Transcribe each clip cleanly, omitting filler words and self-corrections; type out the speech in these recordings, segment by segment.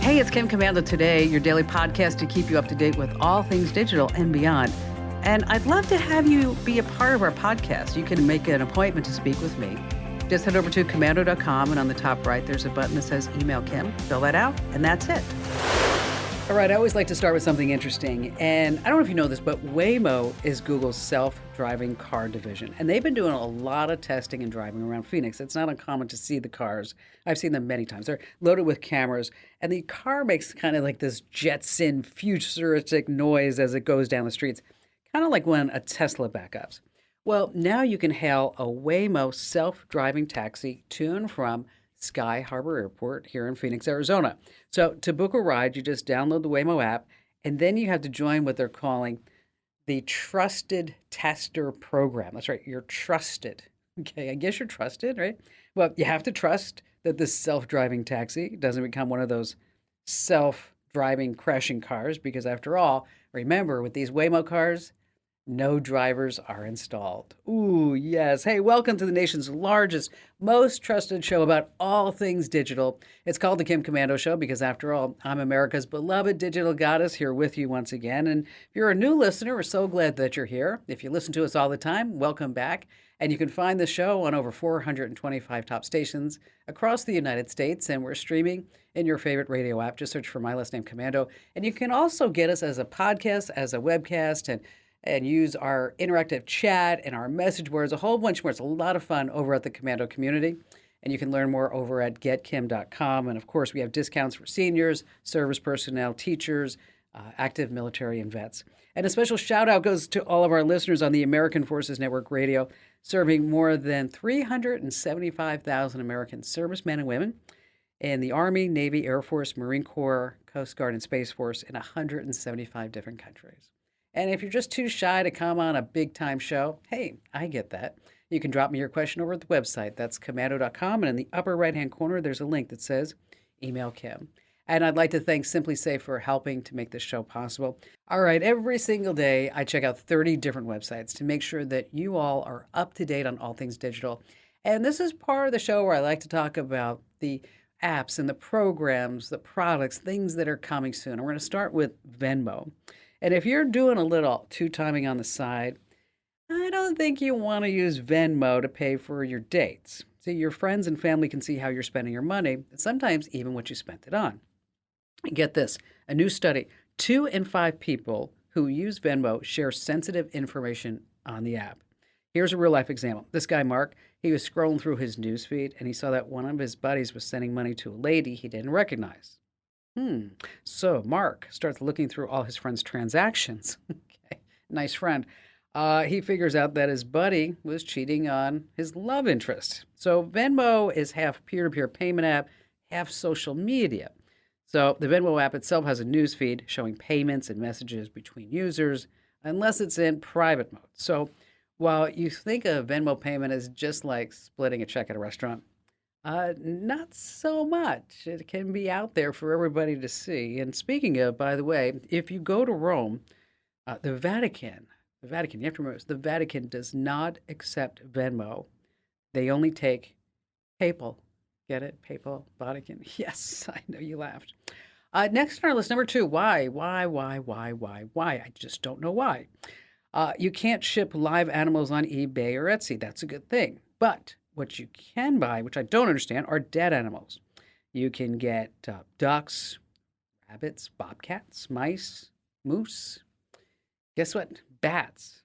Hey, it's Kim Komando today, your daily podcast to keep you up to date with all things digital and beyond. And I'd love to have you be a part of our podcast. You can make an appointment to speak with me. Just head over to Komando.com, and on the top right, there's a button that says Email Kim. Fill that out, and that's it. All right, I always like to start with something interesting. And I don't know if you know this, but Waymo is Google's self-driving car division. And they've been doing a lot of testing and driving around Phoenix. It's not uncommon to see the cars. I've seen them many times. They're loaded with cameras. And the car makes kind of like this Jetson futuristic noise as it goes down the streets, kind of like when a Tesla backups. Well, now you can hail a Waymo self-driving taxi to and from Sky Harbor Airport here in Phoenix, Arizona. So to book a ride, you just download the Waymo app, and then you have to join what they're calling the Trusted Tester Program. That's right, you're trusted. Okay, I guess you're trusted, right? Well, you have to trust that this self-driving taxi doesn't become one of those self-driving crashing cars, because after all, remember, with these Waymo cars, no drivers are installed. Ooh, yes. Hey, welcome to the nation's largest, most trusted show about all things digital. It's called The Kim Komando Show because, after all, I'm America's beloved digital goddess here with you once again. And if you're a new listener, we're so glad that you're here. If you listen to us all the time, welcome back. And you can find the show on over 425 top stations across the United States. And we're streaming in your favorite radio app. Just search for my last name, Komando. And you can also get us as a podcast, as a webcast, and use our interactive chat and our message boards, a whole bunch more. It's a lot of fun over at the Komando community. And you can learn more over at getkim.com. And of course, we have discounts for seniors, service personnel, teachers, active military, and vets. And a special shout out goes to all of our listeners on the American Forces Network Radio, serving more than 375,000 American servicemen and women in the Army, Navy, Air Force, Marine Corps, Coast Guard, and Space Force in 175 different countries. And if you're just too shy to come on a big-time show, hey, I get that. You can drop me your question over at the website. That's Komando.com, and in the upper right-hand corner, there's a link that says Email Kim. And I'd like to thank Simply Safe for helping to make this show possible. All right, every single day, I check out 30 different websites to make sure that you all are up to date on all things digital. And this is part of the show where I like to talk about the apps and the programs, the products, things that are coming soon. And we're going to start with Venmo. And if you're doing a little two-timing on the side, I don't think you want to use Venmo to pay for your dates. See, your friends and family can see how you're spending your money, and sometimes even what you spent it on. And get this, a new study, 2 in 5 people who use Venmo share sensitive information on the app. Here's a real-life example. This guy, Mark, he was scrolling through his newsfeed, and he saw that one of his buddies was sending money to a lady he didn't recognize. So Mark starts looking through all his friends' transactions. Okay, nice friend. He figures out that his buddy was cheating on his love interest. So Venmo is half peer-to-peer payment app, half social media. So the Venmo app itself has a news feed showing payments and messages between users, unless it's in private mode. So while you think a Venmo payment is just like splitting a check at a restaurant, not so much. It can be out there for everybody to see. And speaking of, by the way, if you go to Rome, the Vatican, you have to remember this, the Vatican does not accept Venmo. They only take PayPal. Get it? PayPal, Vatican. Yes, I know you laughed. Next on our list, number 2, why? I just don't know why. You can't ship live animals on eBay or Etsy. That's a good thing. But what you can buy, which I don't understand, are dead animals. You can get ducks, rabbits, bobcats, mice, moose. Guess what? Bats.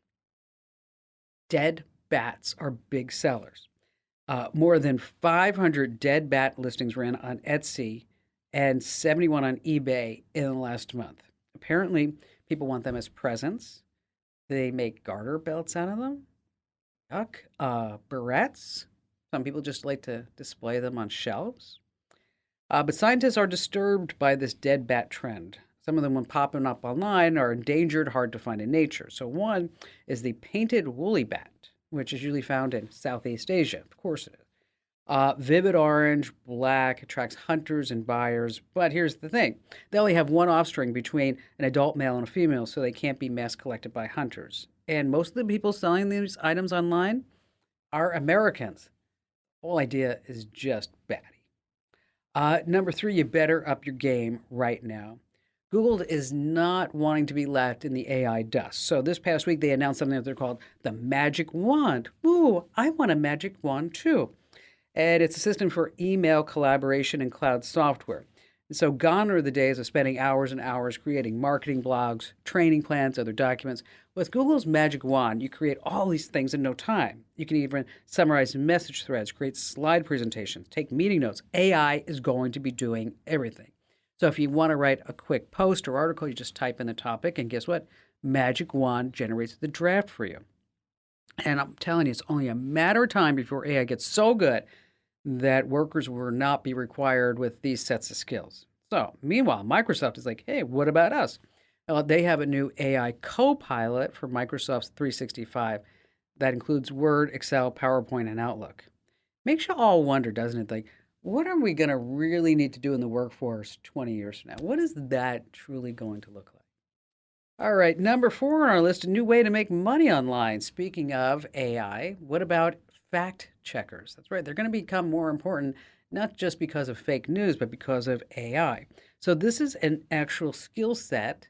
Dead bats are big sellers. More than 500 dead bat listings ran on Etsy and 71 on eBay in the last month. Apparently, people want them as presents. They make garter belts out of them. Duck, barrettes. Some people just like to display them on shelves. But scientists are disturbed by this dead bat trend. Some of them, when popping up online, are endangered, hard to find in nature. So one is the painted woolly bat, which is usually found in Southeast Asia. Of course it is. Vivid orange, black, attracts hunters and buyers. But here's the thing. They only have one offspring between an adult male and a female, so they can't be mass collected by hunters. And most of the people selling these items online are Americans. The whole idea is just batty. Number three, you better up your game right now. Google is not wanting to be left in the AI dust. So this past week, they announced something that they're called the Magic Wand. Ooh, I want a Magic Wand too. And it's a system for email collaboration and cloud software. And so gone are the days of spending hours and hours creating marketing blogs, training plans, other documents. With Google's Magic Wand, you create all these things in no time. You can even summarize message threads, create slide presentations, take meeting notes. AI is going to be doing everything. So if you want to write a quick post or article, you just type in the topic, and guess what? Magic Wand generates the draft for you. And I'm telling you, it's only a matter of time before AI gets so good that workers will not be required with these sets of skills. So meanwhile, Microsoft is like, hey, what about us? Well, they have a new AI co-pilot for Microsoft's 365 that includes Word, Excel, PowerPoint, and Outlook. Makes you all wonder, doesn't it? Like, what are we going to really need to do in the workforce 20 years from now? What is that truly going to look like? All right, number 4 on our list, a new way to make money online. Speaking of AI, what about fact checkers? That's right, they're going to become more important, not just because of fake news, but because of AI. So this is an actual skill set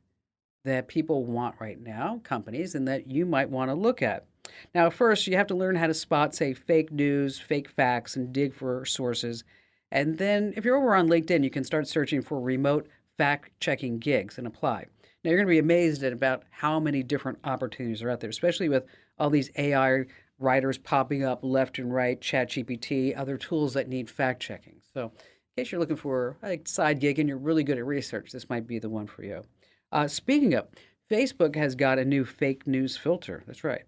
that people want right now, companies, and that you might want to look at. Now, first, you have to learn how to spot, say, fake news, fake facts, and dig for sources. And then if you're over on LinkedIn, you can start searching for remote fact-checking gigs and apply. Now, you're going to be amazed at about how many different opportunities are out there, especially with all these AI writers popping up left and right, ChatGPT, other tools that need fact-checking. So in case you're looking for a side gig and you're really good at research, this might be the one for you. Speaking of, Facebook has got a new fake news filter. That's right.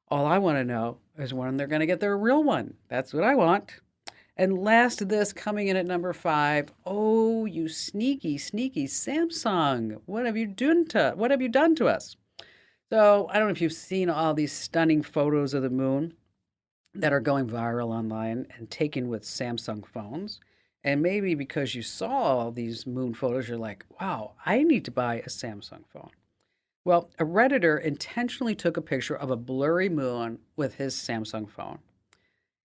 All I want to know is when they're going to get their real one. That's what I want. And last of this, coming in at number 5, oh, you sneaky, sneaky Samsung. What have you done to us? So I don't know if you've seen all these stunning photos of the moon that are going viral online and taken with Samsung phones. And maybe because you saw all these moon photos, you're like, wow, I need to buy a Samsung phone. Well, a Redditor intentionally took a picture of a blurry moon with his Samsung phone.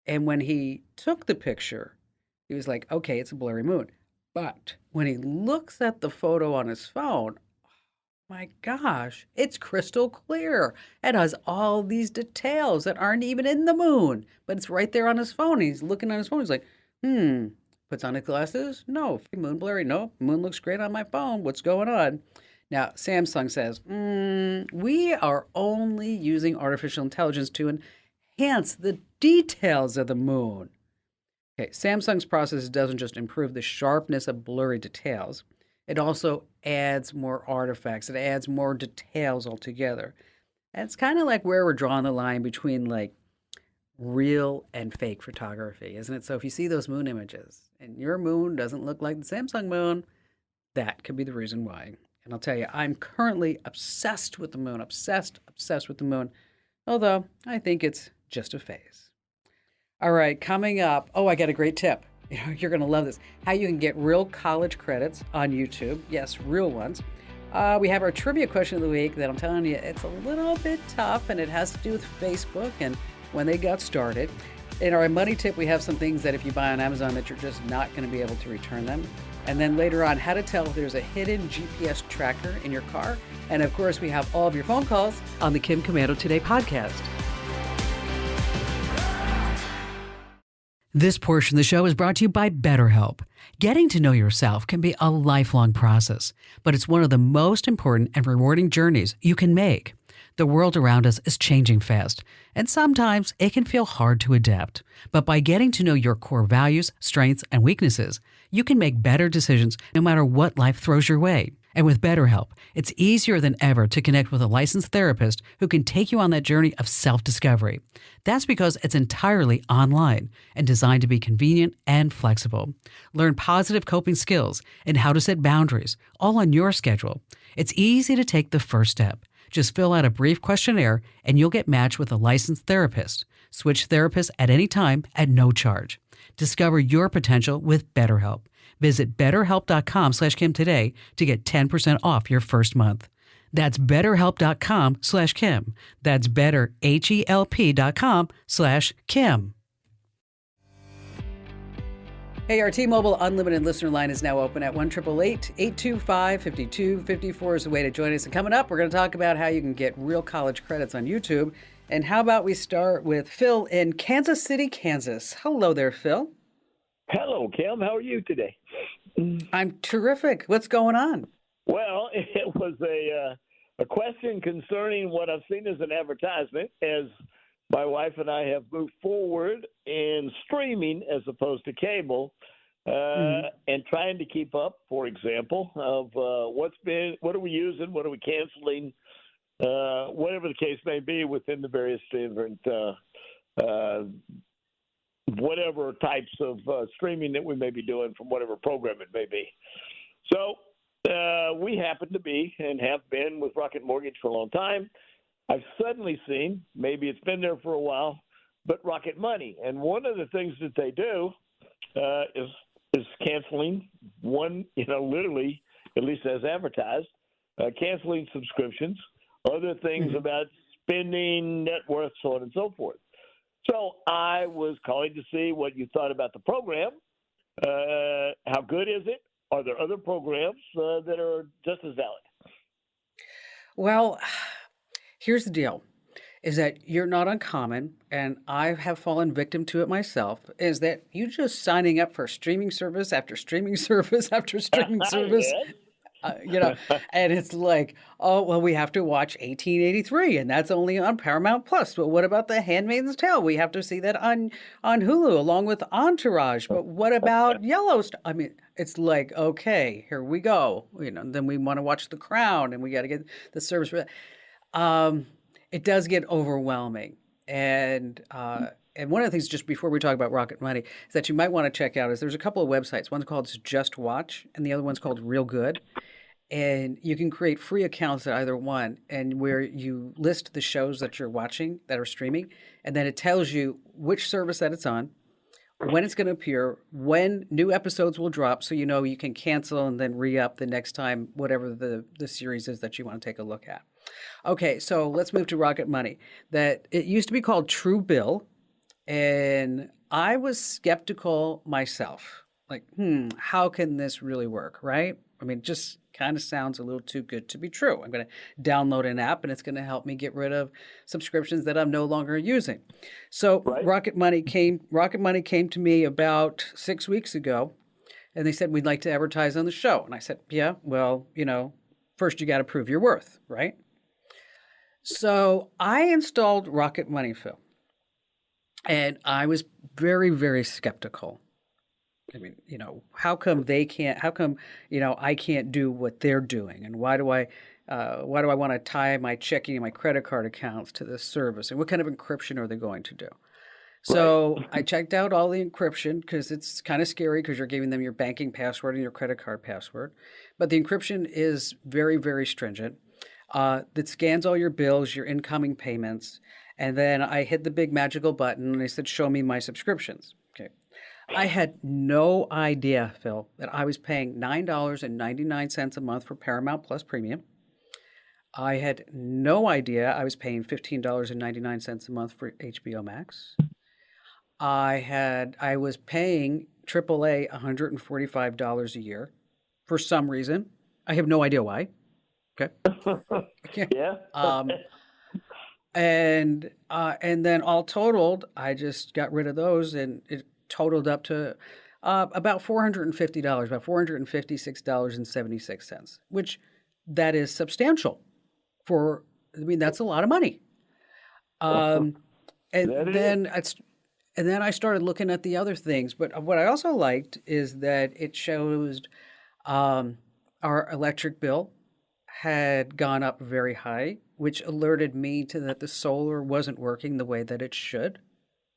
And when he took the picture, he was like, okay, it's a blurry moon. But when he looks at the photo on his phone, my gosh, it's crystal clear. It has all these details that aren't even in the moon, but it's right there on his phone. He's looking on his phone. He's like, puts on his glasses. No, moon blurry. No, moon looks great on my phone. What's going on? Now, Samsung says, we are only using artificial intelligence to enhance the details of the moon. Okay, Samsung's process doesn't just improve the sharpness of blurry details. It also adds more artifacts. It adds more details altogether. And it's kind of like where we're drawing the line between like real and fake photography, isn't it? So if you see those moon images and your moon doesn't look like the Samsung moon, that could be the reason why. And I'll tell you, I'm currently obsessed with the moon, obsessed with the moon, although I think it's just a phase. All right, coming up, I got a great tip. You're going to love this. How you can get real college credits on YouTube. Yes, real ones. We have our trivia question of the week that I'm telling you, it's a little bit tough, and it has to do with Facebook and when they got started. In our money tip, we have some things that if you buy on Amazon that you're just not going to be able to return them. And then later on, how to tell if there's a hidden GPS tracker in your car. And of course, we have all of your phone calls on the Kim Komando Today podcast. This portion of the show is brought to you by BetterHelp. Getting to know yourself can be a lifelong process, but it's one of the most important and rewarding journeys you can make. The world around us is changing fast, and sometimes it can feel hard to adapt. But by getting to know your core values, strengths, and weaknesses, you can make better decisions no matter what life throws your way. And with BetterHelp, it's easier than ever to connect with a licensed therapist who can take you on that journey of self-discovery. That's because it's entirely online and designed to be convenient and flexible. Learn positive coping skills and how to set boundaries, all on your schedule. It's easy to take the first step. Just fill out a brief questionnaire and you'll get matched with a licensed therapist. Switch therapists at any time at no charge. Discover your potential with BetterHelp. Visit BetterHelp.com/Kim today to get 10% off your first month. That's BetterHelp.com/Kim. That's BetterHelp.com/Kim. Hey, our T-Mobile Unlimited listener line is now open at 1-888-825-5254 is the way to join us. And coming up, we're going to talk about how you can get real college credits on YouTube. And how about we start with Phil in Kansas City, Kansas. Hello there, Phil. Hello, Kim. How are you today? I'm terrific. What's going on? Well, it was a question concerning what I've seen as an advertisement, as my wife and I have moved forward in streaming as opposed to cable, and trying to keep up, for example, of what are we using, what are we canceling, whatever the case may be within the various different whatever types of streaming that we may be doing from whatever program it may be. So we happen to be and have been with Rocket Mortgage for a long time. I've suddenly seen, maybe it's been there for a while, but Rocket Money. And one of the things that they do is canceling one, literally, at least as advertised, canceling subscriptions, other things about spending, net worth, so on and so forth. So I was calling to see what you thought about the program. How good is it? Are there other programs that are just as valid? Well, here's the deal, is that you're not uncommon, and I have fallen victim to it myself, is that you just signing up for streaming service after streaming service after streaming service. And it's like, oh, well, we have to watch 1883, and that's only on Paramount Plus. But what about The Handmaid's Tale? We have to see that on Hulu along with Entourage. But what about Yellowstone? I mean, it's like, okay, here we go. Then we want to watch The Crown, and we got to get the service for that. It does get overwhelming. And one of the things, just before we talk about Rocket Money, is that you might want to check out is there's a couple of websites. One's called Just Watch, and the other one's called Real Good. And you can create free accounts at either one, and where you list the shows that you're watching that are streaming, and then it tells you which service that it's on, when it's going to appear, when new episodes will drop, so you can cancel and then re-up the next time, whatever the series is that you want to take a look at. Okay, so let's move to Rocket Money. That it used to be called True Bill, and I was skeptical myself. Like, how can this really work, right? I mean, just kind of sounds a little too good to be true. I'm going to download an app, and it's going to help me get rid of subscriptions that I'm no longer using. So right. Rocket Money came to me about 6 weeks ago, and they said, we'd like to advertise on the show. And I said, yeah, well, first you got to prove your worth, right? So I installed Rocket Money, Phil, and I was very, very skeptical. I mean, how come I can't do what they're doing? And why do I want to tie my checking and my credit card accounts to this service? And what kind of encryption are they going to do? So I checked out all the encryption because it's kind of scary because you're giving them your banking password and your credit card password. But the encryption is very, very stringent. That scans all your bills, your incoming payments. And then I hit the big magical button and I said, show me my subscriptions. Okay. I had no idea, Phil, that I was paying $9.99 a month for Paramount Plus Premium. I had no idea I was paying $15.99 a month for HBO Max. I was paying AAA $145 a year for some reason. I have no idea why. Okay. Yeah. And then all totaled, I just got rid of those, and it totaled up to about $450, about $456.76, which that is substantial that's a lot of money. And then I started looking at the other things. But what I also liked is that it shows our electric bill had gone up very high, which alerted me to that the solar wasn't working the way that it should.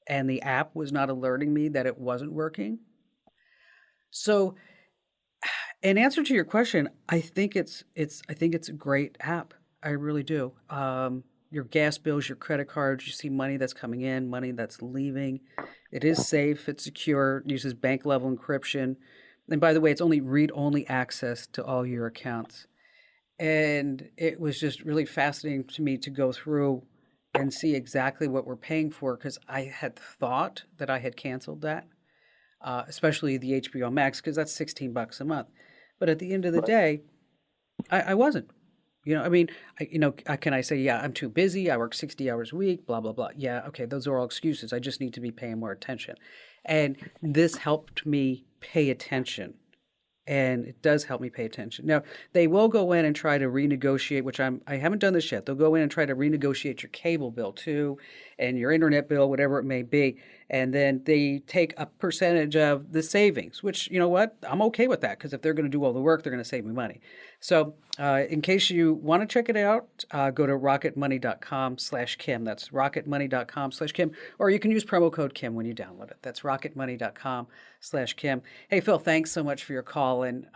And the app was not alerting me that it wasn't working. So in answer to your question, I think it's a great app. I really do. Your gas bills, your credit cards, you see money that's coming in, money that's leaving. It is safe, it's secure, it uses bank level encryption. And by the way, it's only read-only access to all your accounts. And it was just really fascinating to me to go through and see exactly what we're paying for, because I had thought that I had canceled that. especially the HBO Max, because that's $16 a month. But at the end of the Right. day, I wasn't. I mean, can I say, yeah, I'm too busy. I work 60 hours a week, blah, blah, blah. Yeah, okay, those are all excuses. I just need to be paying more attention. And this helped me pay attention, and it does help me pay attention. Now, they will go in and try to renegotiate, which I haven't done this yet. They'll go in and try to renegotiate your cable bill too, and your internet bill, whatever it may be. And then they take a percentage of the savings, which, you know what? I'm okay with that, because if they're going to do all the work, they're going to save me money. So in case you want to check it out, go to rocketmoney.com/Kim. That's rocketmoney.com/Kim. Or you can use promo code Kim when you download it. That's rocketmoney.com/Kim. Hey, Phil, thanks so much for your call. And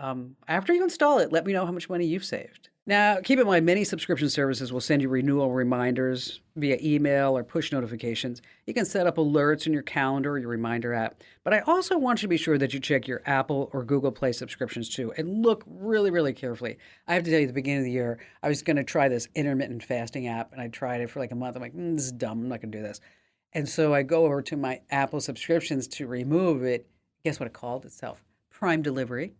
after you install it, let me know how much money you've saved. Now, keep in mind, many subscription services will send you renewal reminders via email or push notifications. You can set up alerts in your calendar or your reminder app. But I also want you to be sure that you check your Apple or Google Play subscriptions too, and look really, really carefully. I have to tell you, at the beginning of the year, I was going to try this intermittent fasting app, and I tried it for like a month. I'm like, this is dumb. I'm not going to do this. And so I go over to my Apple subscriptions to remove it. Guess what it called itself? Prime Delivery.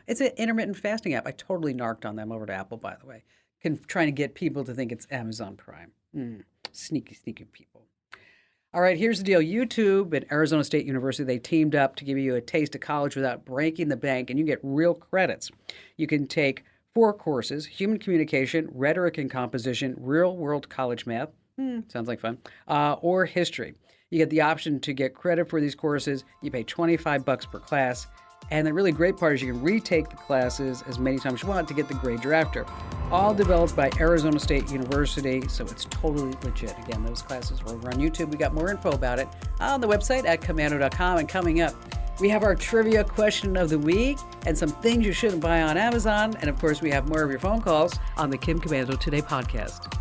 It's an intermittent fasting app. I totally narked on them over to Apple, by the way, trying to get people to think it's Amazon Prime. Sneaky, sneaky people. All right, here's the deal. YouTube and Arizona State University, they teamed up to give you a taste of college without breaking the bank, and you get real credits. You can take 4 courses: human communication, rhetoric and composition, real-world college math, sounds like fun, or history. You get the option to get credit for these courses. You pay $25 per class. And the really great part is you can retake the classes as many times as you want to get the grade you're after. All developed by Arizona State University, so it's totally legit. Again, those classes are over on YouTube. We got more info about it on the website at Komando.com. And coming up, we have our trivia question of the week and some things you shouldn't buy on Amazon. And of course, we have more of your phone calls on the Kim Komando Today podcast.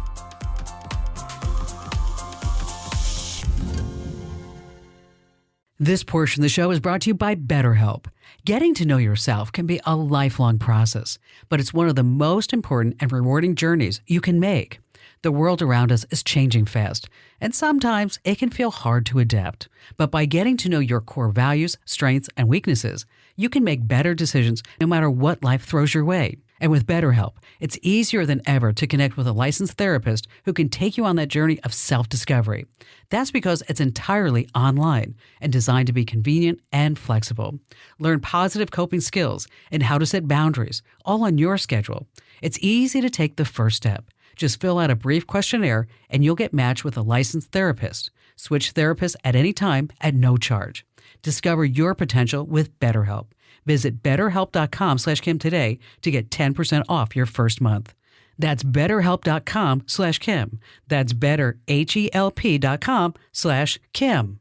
This portion of the show is brought to you by BetterHelp. Getting to know yourself can be a lifelong process, but it's one of the most important and rewarding journeys you can make. The world around us is changing fast, and sometimes it can feel hard to adapt. But by getting to know your core values, strengths, and weaknesses, you can make better decisions no matter what life throws your way. And with BetterHelp, it's easier than ever to connect with a licensed therapist who can take you on that journey of self-discovery. That's because it's entirely online and designed to be convenient and flexible. Learn positive coping skills and how to set boundaries, all on your schedule. It's easy to take the first step. Just fill out a brief questionnaire and you'll get matched with a licensed therapist. Switch therapists at any time at no charge. Discover your potential with BetterHelp. Visit BetterHelp.com/Kim today to get 10% off your first month. That's BetterHelp.com/Kim. That's BetterHelp.com/Kim.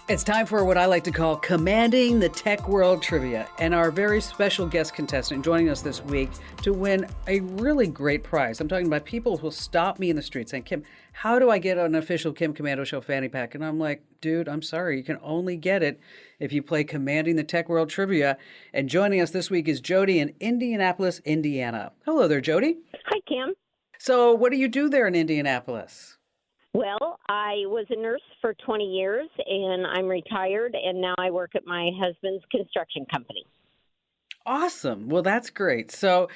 It's time for what I like to call Commanding the Tech World Trivia, and our very special guest contestant joining us this week to win a really great prize. I'm talking about people who will stop me in the street saying, Kim, how do I get an official Kim Komando Show fanny pack? And I'm like, dude, I'm sorry. You can only get it if you play Commanding the Tech World Trivia. And joining us this week is Jody in Indianapolis, Indiana. Hello there, Jody. Hi, Kim. So what do you do there in Indianapolis? Well, I was a nurse for 20 years, and I'm retired, and now I work at my husband's construction company. Awesome. Well, that's great. So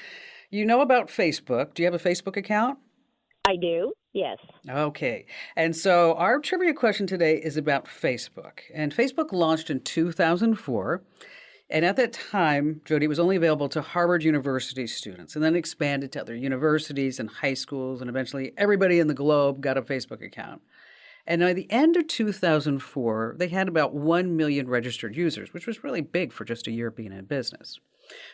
you know about Facebook. Do you have a Facebook account? I do, yes. Okay. And so our trivia question today is about Facebook. And Facebook launched in 2004. And at that time, Jody, it was only available to Harvard University students, and then expanded to other universities and high schools, and eventually everybody in the globe got a Facebook account. And by the end of 2004, they had about 1 million registered users, which was really big for just a year being in business.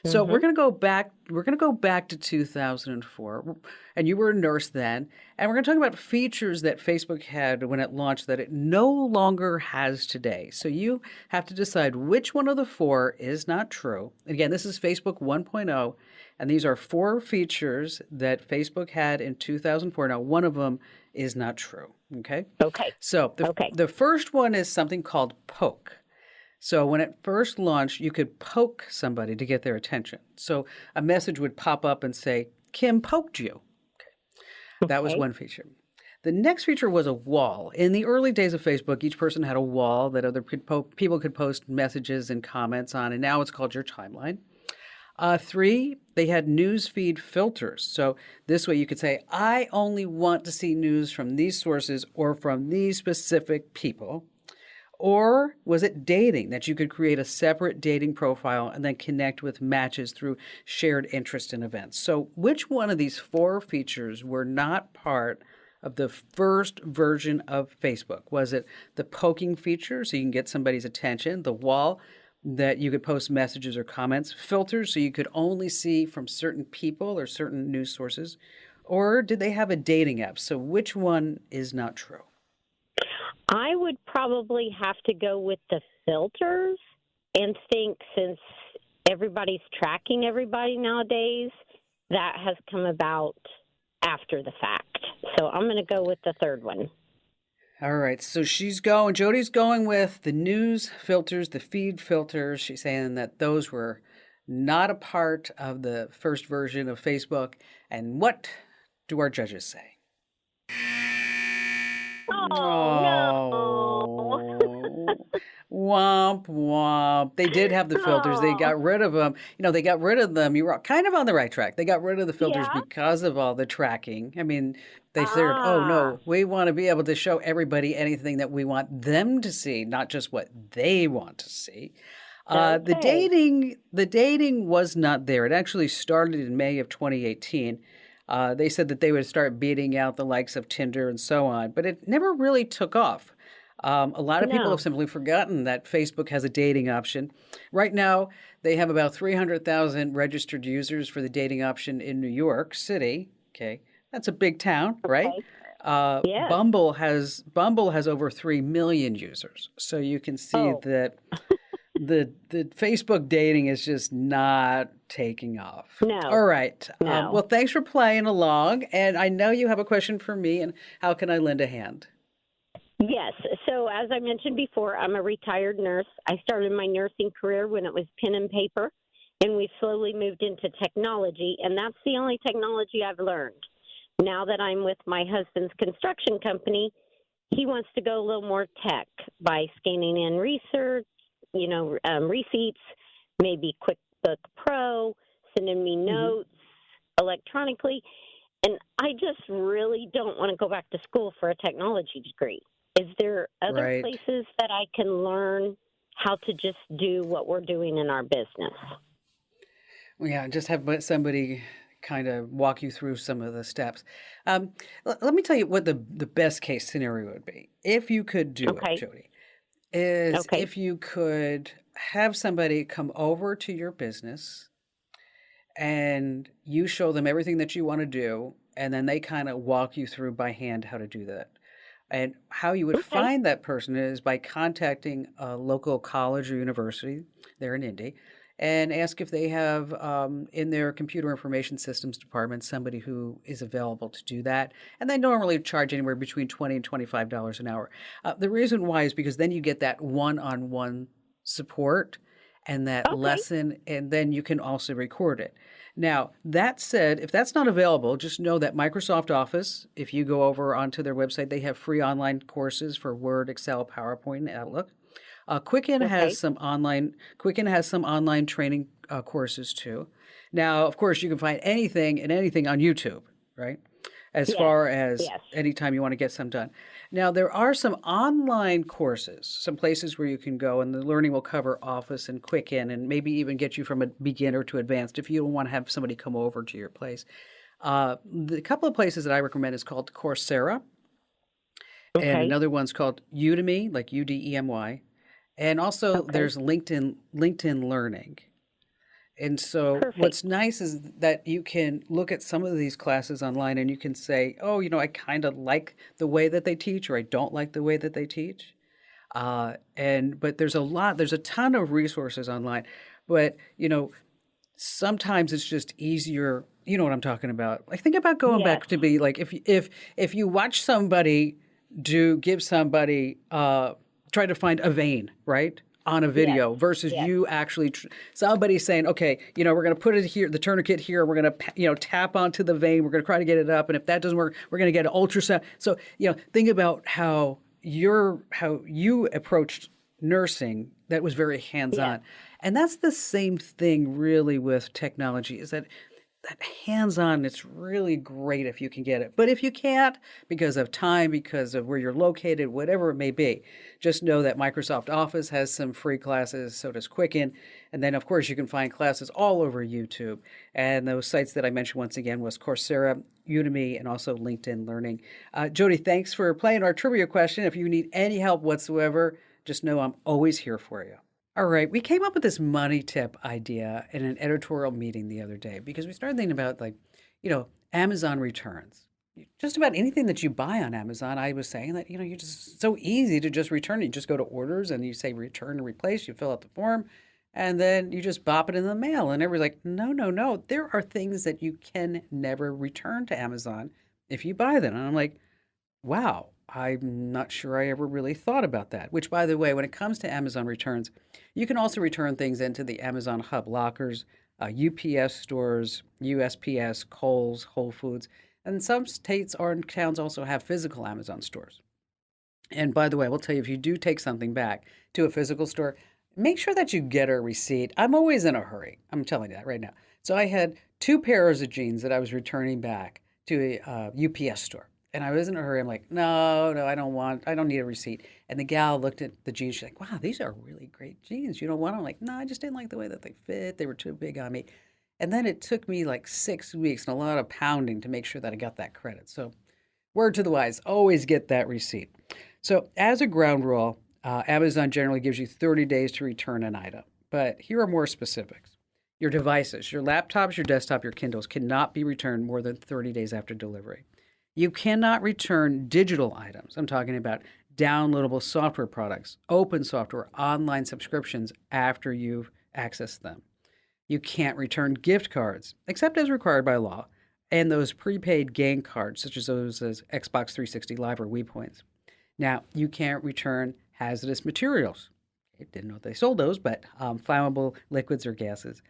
So we're going to go back. We're going to go back to 2004, and you were a nurse then, and we're going to talk about features that Facebook had when it launched that it no longer has today. So you have to decide which one of the 4 is not true. And again, this is Facebook 1.0, and these are 4 features that Facebook had in 2004. Now, one of them is not true. Okay. Okay. So the first one is something called poke. So when it first launched, you could poke somebody to get their attention. So a message would pop up and say, Kim poked you. Okay. That was one feature. The next feature was a wall. In the early days of Facebook, each person had a wall that other people could post messages and comments on, and now it's called your timeline. Three, they had news feed filters. So this way you could say, I only want to see news from these sources or from these specific people. Or was it dating, that you could create a separate dating profile and then connect with matches through shared interest in events? So which one of these four features were not part of the first version of Facebook? Was it the poking feature, so you can get somebody's attention, the wall that you could post messages or comments, filters, so you could only see from certain people or certain news sources, or did they have a dating app? So which one is not true? I would probably have to go with the filters and think, since everybody's tracking everybody nowadays, that has come about after the fact. So I'm going to go with the third one. All right, so Jody's going with the news filters, the feed filters. She's saying that those were not a part of the first version of Facebook. And what do our judges say? Oh, no. Womp womp. They did have the filters. They got rid of them. They got rid of them. You were kind of on the right track. They got rid of the filters because of all the tracking. I mean, they said, oh no, we want to be able to show everybody anything that we want them to see, not just what they want to see. The dating was not there. It actually started in May of 2018. They said that they would start beating out the likes of Tinder and so on, but it never really took off. A lot of people have simply forgotten that Facebook has a dating option. Right now, they have about 300,000 registered users for the dating option in New York City. Okay, that's a big town, right? Yes. Bumble has over 3 million users, so you can see that the Facebook dating is just not taking off. No. All right. No. Well, thanks for playing along, and I know you have a question for me. And how can I lend a hand? Yes. So as I mentioned before, I'm a retired nurse. I started my nursing career when it was pen and paper, and we slowly moved into technology, and that's the only technology I've learned. Now that I'm with my husband's construction company, he wants to go a little more tech by scanning in research, receipts, maybe QuickBook Pro, sending me notes electronically. And I just really don't want to go back to school for a technology degree. Is there other places that I can learn how to just do what we're doing in our business? Well, yeah, just have somebody kind of walk you through some of the steps. Let me tell you what the best case scenario would be. If you could do it, Jody, is if you could have somebody come over to your business and you show them everything that you want to do, and then they kind of walk you through by hand how to do that. And how you would find that person is by contacting a local college or university there in Indy and ask if they have in their computer information systems department somebody who is available to do that. And they normally charge anywhere between $20 and $25 an hour. The reason why is because then you get that one-on-one support and that lesson, and then you can also record it. Now, that said, if that's not available, just know that Microsoft Office, if you go over onto their website, they have free online courses for Word, Excel, PowerPoint, and Outlook. Quicken has some online training courses too. Now, of course, you can find anything on YouTube, right? As far as anytime you want to get some done. Now, there are some online courses, some places where you can go, and the learning will cover Office and Quicken, and maybe even get you from a beginner to advanced if you don't want to have somebody come over to your place. The couple of places that I recommend is called Coursera, and another one's called Udemy, like Udemy, and also there's LinkedIn Learning. And so what's nice is that you can look at some of these classes online and you can say, oh, I kind of like the way that they teach, or I don't like the way that they teach. But there's a ton of resources online. But, sometimes it's just easier. You know what I'm talking about. Like, think about going back to be like, if you watch somebody try to find a vein, right? on a video versus you actually somebody saying, okay, we're going to put it here, the tourniquet here, we're going to, tap onto the vein, we're going to try to get it up. And if that doesn't work, we're going to get an ultrasound. So, think about how you approached nursing that was very hands-on. Yeah. And that's the same thing really with technology, is that hands-on, it's really great if you can get it. But if you can't, because of time, because of where you're located, whatever it may be, just know that Microsoft Office has some free classes, so does Quicken. And then, of course, you can find classes all over YouTube. And those sites that I mentioned once again was Coursera, Udemy, and also LinkedIn Learning. Jody, thanks for playing our trivia question. If you need any help whatsoever, just know I'm always here for you. All right, we came up with this money tip idea in an editorial meeting the other day because we started thinking about Amazon returns. Just about anything that you buy on Amazon, I was saying that, you're just so easy to just return it. You just go to orders and you say return and replace, you fill out the form, and then you just bop it in the mail. And everybody's like, no. There are things that you can never return to Amazon if you buy them. And I'm like, wow. I'm not sure I ever really thought about that, which, by the way, when it comes to Amazon returns, you can also return things into the Amazon Hub lockers, UPS stores, USPS, Kohl's, Whole Foods, and some states or towns also have physical Amazon stores. And by the way, I will tell you, if you do take something back to a physical store, make sure that you get a receipt. I'm always in a hurry. I'm telling you that right now. So I had 2 pairs of jeans that I was returning back to a UPS store. And I was in a hurry. I'm like, no, I don't need a receipt. And the gal looked at the jeans. She's like, wow, these are really great jeans. You don't want them? I'm like, no, I just didn't like the way that they fit. They were too big on me. And then it took me like 6 weeks and a lot of pounding to make sure that I got that credit. So word to the wise, always get that receipt. So as a ground rule, Amazon generally gives you 30 days to return an item. But here are more specifics. Your devices, your laptops, your desktop, your Kindles cannot be returned more than 30 days after delivery. You cannot return digital items. I'm talking about downloadable software products, open software, online subscriptions after you've accessed them. You can't return gift cards, except as required by law, and those prepaid game cards, such as those as Xbox 360 Live or Wii Points. Now, you can't return hazardous materials. I didn't know they sold those, but flammable liquids or gases.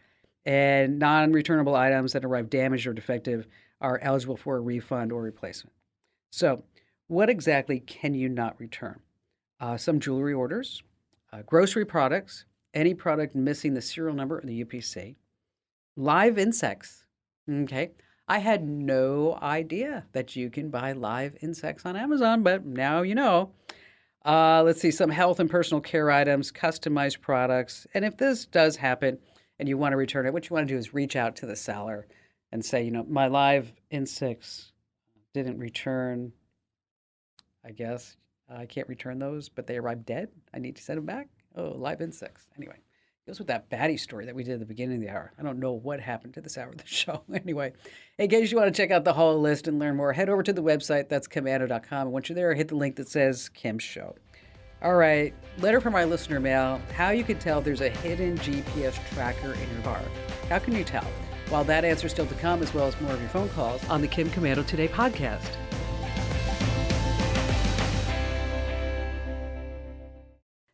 And non-returnable items that arrive damaged or defective are eligible for a refund or replacement. So what exactly can you not return? Some jewelry orders, grocery products, any product missing the serial number or the UPC, live insects. Okay. I had no idea that you can buy live insects on Amazon, but now you know. Let's see, some health and personal care items, customized products. And if this does happen and you want to return it, what you want to do is reach out to the seller and say, my live insects didn't return. I guess I can't return those, but they arrived dead. I need to send them back. Oh, live insects. Anyway, it goes with that baddie story that we did at the beginning of the hour. I don't know what happened to this hour of the show. Anyway, in case you want to check out the whole list and learn more, head over to the website. That's Komando.com. And once you're there, hit the link that says Kim's Show. All right, letter from our listener mail. How you can tell there's a hidden GPS tracker in your car. How can you tell? Well, that answer is still to come, as well as more of your phone calls on the Kim Komando Today podcast.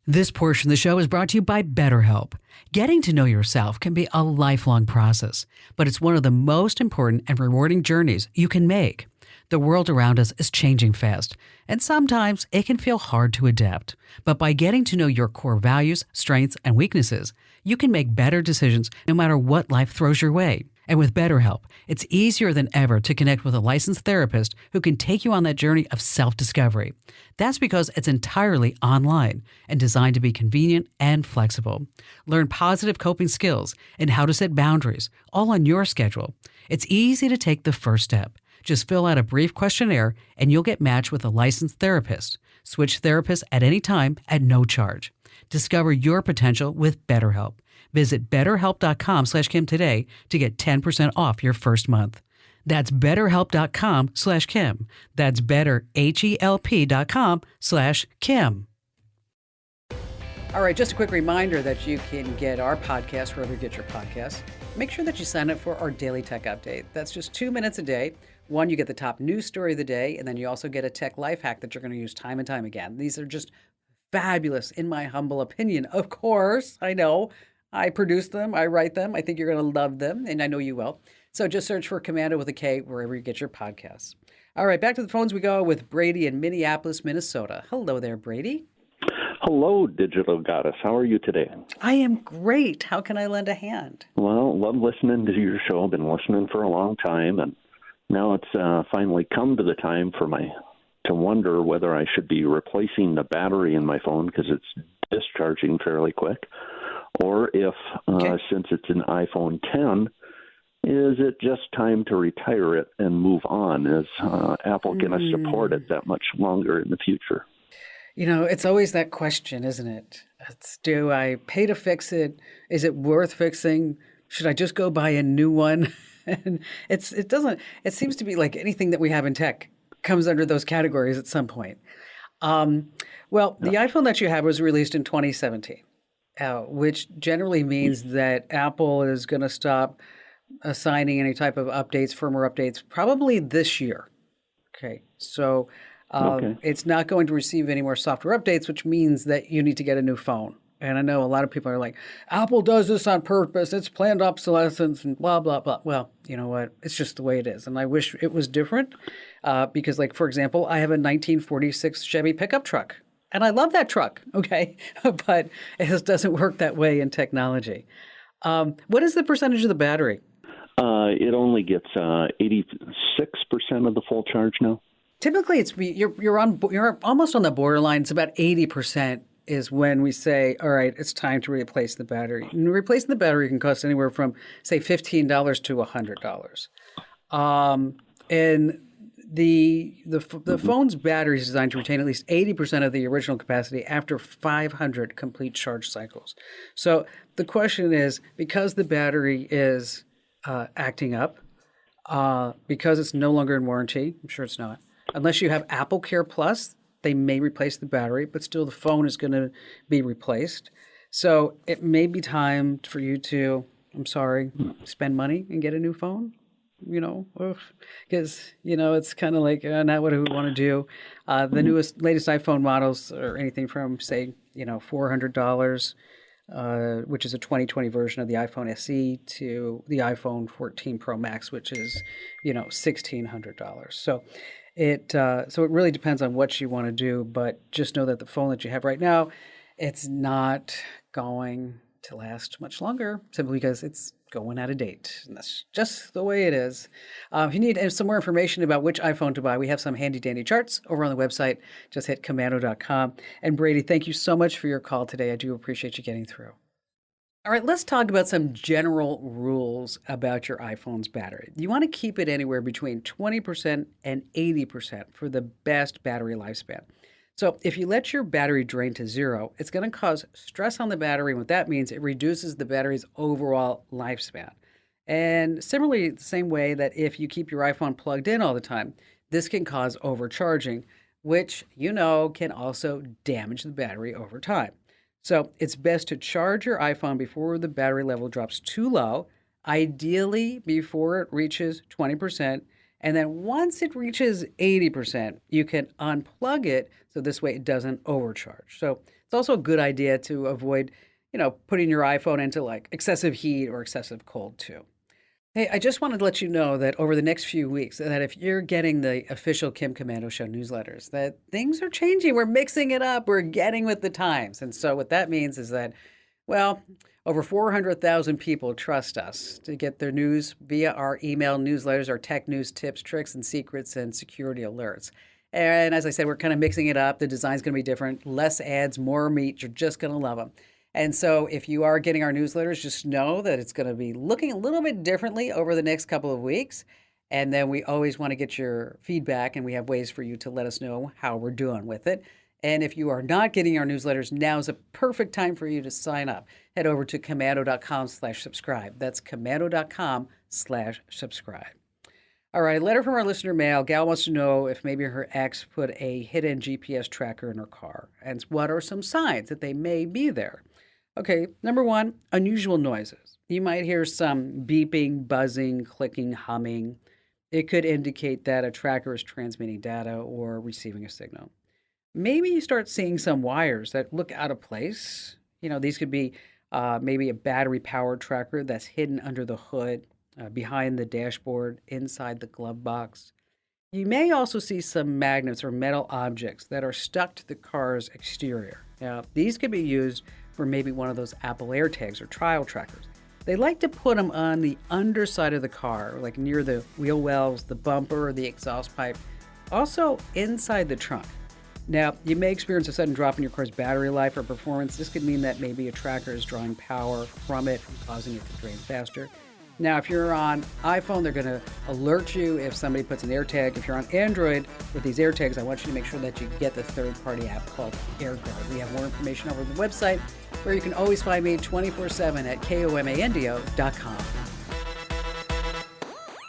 This portion of the show is brought to you by BetterHelp. Getting to know yourself can be a lifelong process, but it's one of the most important and rewarding journeys you can make. The world around us is changing fast, and sometimes it can feel hard to adapt. But by getting to know your core values, strengths, and weaknesses, you can make better decisions no matter what life throws your way. And with BetterHelp, it's easier than ever to connect with a licensed therapist who can take you on that journey of self-discovery. That's because it's entirely online and designed to be convenient and flexible. Learn positive coping skills and how to set boundaries, all on your schedule. It's easy to take the first step. Just fill out a brief questionnaire and you'll get matched with a licensed therapist. Switch therapists at any time at no charge. Discover your potential with BetterHelp. Visit BetterHelp.com/Kim today to get 10% off your first month. That's BetterHelp.com/Kim. That's BetterHelp.com/Kim. All right, just a quick reminder that you can get our podcast wherever you get your podcasts. Make sure that you sign up for our daily tech update. That's just 2 minutes a day. One, you get the top news story of the day, and then you also get a tech life hack that you're going to use time and time again. These are just fabulous, in my humble opinion. Of course, I know. I produce them, I write them. I think you're going to love them, and I know you will. So just search for Komando with a K wherever you get your podcasts. All right, back to the phones we go with Brady in Minneapolis, Minnesota. Hello there, Brady. Hello, Digital Goddess. How are you today? I am great. How can I lend a hand? Well, love listening to your show. I've been listening for a long time, and now it's finally come to the time for to wonder whether I should be replacing the battery in my phone because it's discharging fairly quick, or if, since it's an iPhone 10, is it just time to retire it and move on? Is Apple going to support it that much longer in the future? It's always that question, isn't it? Do I pay to fix it? Is it worth fixing? Should I just go buy a new one? And it seems to be like anything that we have in tech comes under those categories at some point. The iPhone that you have was released in 2017, which generally means that Apple is going to stop assigning any type of updates, firmware updates, probably this year. Okay, so it's not going to receive any more software updates, which means that you need to get a new phone. And I know a lot of people are like, Apple does this on purpose. It's planned obsolescence and blah, blah, blah. Well, you know what? It's just the way it is. And I wish it was different because, like, for example, I have a 1946 Chevy pickup truck. And I love that truck, okay? But it just doesn't work that way in technology. What is the percentage of the battery? It only gets 86% of the full charge now. Typically, you're almost on the borderline. It's about 80% is when we say, all right, it's time to replace the battery. And replacing the battery can cost anywhere from, say, $15 to $100. And the phone's battery is designed to retain at least 80% of the original capacity after 500 complete charge cycles. So the question is, because the battery is acting up, because it's no longer in warranty, I'm sure it's not, unless you have Apple Care Plus, they may replace the battery, but still the phone is going to be replaced. So it may be time for you to, spend money and get a new phone, because, it's kind of like not what we want to do. The latest iPhone models are anything from, say, $400, which is a 2020 version of the iPhone SE, to the iPhone 14 Pro Max, which is, $1,600. So it really depends on what you want to do, but just know that the phone that you have right now, it's not going to last much longer simply because it's going out of date. And that's just the way it is. If you need some more information about which iPhone to buy, we have some handy dandy charts over on the website. Just hit Komando.com. And Brady, thank you so much for your call today. I do appreciate you getting through. All right, let's talk about some general rules about your iPhone's battery. You want to keep it anywhere between 20% and 80% for the best battery lifespan. So if you let your battery drain to zero, it's going to cause stress on the battery. And what that means, it reduces the battery's overall lifespan. And similarly, the same way that if you keep your iPhone plugged in all the time, this can cause overcharging, which can also damage the battery over time. So it's best to charge your iPhone before the battery level drops too low, ideally before it reaches 20%. And then once it reaches 80%, you can unplug it so this way it doesn't overcharge. So it's also a good idea to avoid, putting your iPhone into like excessive heat or excessive cold too. Hey, I just wanted to let you know that over the next few weeks, that if you're getting the official Kim Komando Show newsletters, that things are changing. We're mixing it up. We're getting with the times. And so what that means is that, over 400,000 people trust us to get their news via our email newsletters, our tech news tips, tricks, and secrets, and security alerts. And as I said, we're kind of mixing it up. The design's going to be different. Less ads, more meat. You're just going to love them. And so if you are getting our newsletters, just know that it's going to be looking a little bit differently over the next couple of weeks. And then we always want to get your feedback, and we have ways for you to let us know how we're doing with it. And if you are not getting our newsletters, now is a perfect time for you to sign up. Head over to Komando.com/subscribe. That's Komando.com/subscribe. All right, a letter from our listener mail. Gal wants to know if maybe her ex put a hidden GPS tracker in her car, and what are some signs that they may be there. Okay, number one, unusual noises. You might hear some beeping, buzzing, clicking, humming. It could indicate that a tracker is transmitting data or receiving a signal. maybe you start seeing some wires that look out of place. These could be maybe a battery power tracker that's hidden under the hood, behind the dashboard, inside the glove box. You may also see some magnets or metal objects that are stuck to the car's exterior. Now, these could be used for maybe one of those Apple AirTags or trial trackers. They like to put them on the underside of the car, like near the wheel wells, the bumper, or the exhaust pipe, also inside the trunk. Now, you may experience a sudden drop in your car's battery life or performance. This could mean that maybe a tracker is drawing power from it and causing it to drain faster. Now, if you're on iPhone, they're going to alert you if somebody puts an AirTag. If you're on Android with these AirTags, I want you to make sure that you get the third-party app called AirGuard. We have more information over the website, where you can always find me 24/7 at komando.com.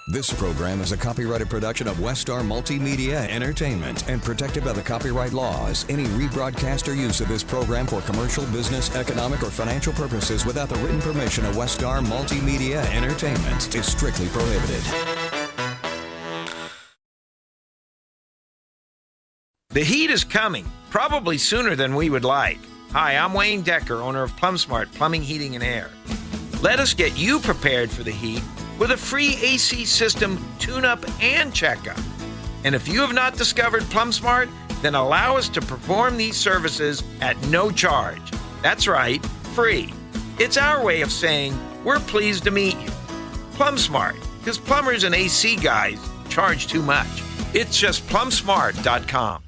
This program is a copyrighted production of Westar Multimedia Entertainment and protected by the copyright laws. Any rebroadcast or use of this program for commercial, business, economic, or financial purposes without the written permission of Westar Multimedia Entertainment is strictly prohibited. The heat is coming, probably sooner than we would like. Hi, I'm Wayne Decker, owner of PlumSmart Plumbing, Heating, and Air. Let us get you prepared for the heat with a free AC system tune-up and checkup. And if you have not discovered PlumSmart, then allow us to perform these services at no charge. That's right, free. It's our way of saying we're pleased to meet you. PlumSmart, because plumbers and AC guys charge too much. It's just plumsmart.com.